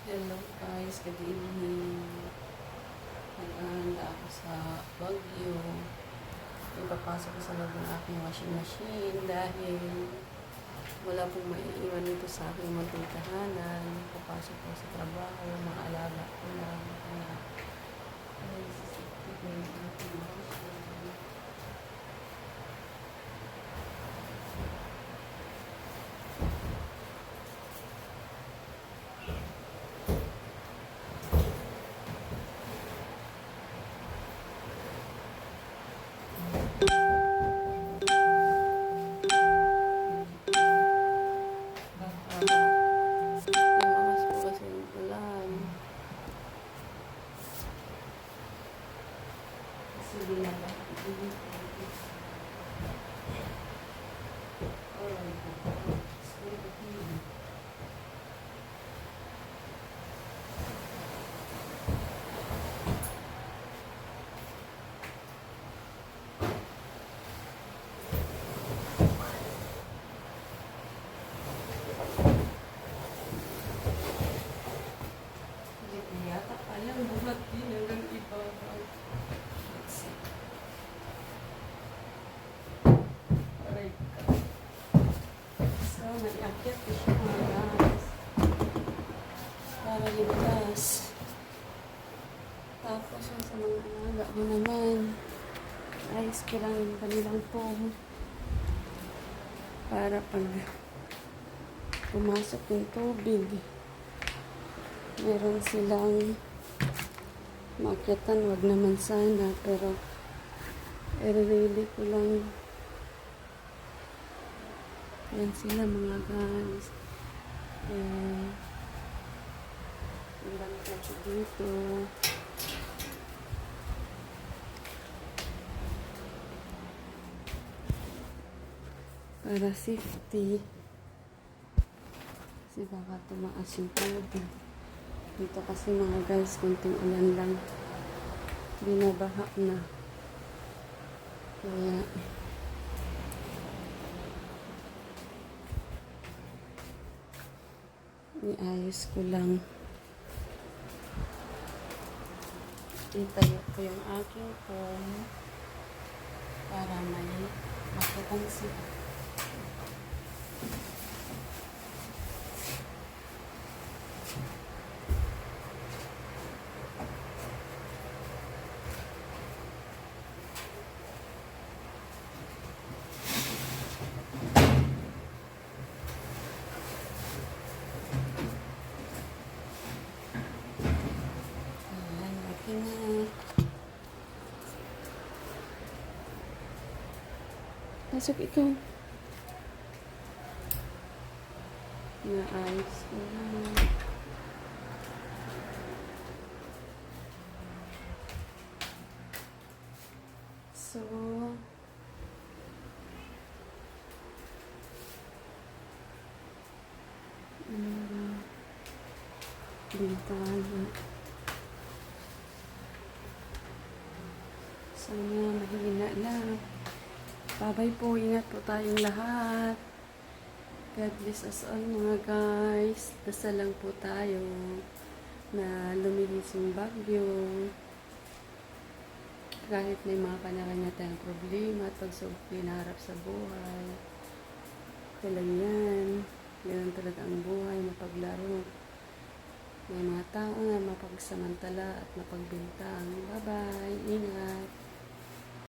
Hello guys, good evening. Nag-aanda ako sa Baguio. Ipapasok ko sa loob ng aking washing machine dahil wala pong maiiwan dito sa aking munting tahanan. Papasok ko sa trabaho, mga alaga ko lang. Kaya, sisipin ko yung aking washing. Lumakas po kasi yung ulan. Kasi binabaha. Yata kayang buhat din hanggang ibabaw. Let's see. Aray ka. So, nag-akyat ko siya mga guys. Para ligtas. Tapos yung sa mga alaga mo naman. Ayos ko lang yung kanilang foam. Para pag pumasok yung tubig, meron silang maakyatan. Wag naman sana, pero i-ready ko lang. Yan sila mga guys. Ilang kasi dito. Para safety. Kasi baka tumaas yung tubig. Dito kasi mga guys, kunting ulan lang. Binabaha na. Kaya, iayos ko lang. Itayo ko yung aking phone para may makitang sila. Pasok ikaw. Naayos ko lang. So, bintana. Sana mahina lang. Bye-bye po. Ingat po tayong lahat. God bless us all mga guys. Dasal lang po tayo na lumihis yung bagyo. Kahit may mga kanya-kanya tayong problema at pagsubok hinaharap sa buhay. Kaya lang yan. Ganun talaga ang buhay, mapaglaro. May mga tao na mapagsamantala at mapagbintang. Bye-bye. Ingat.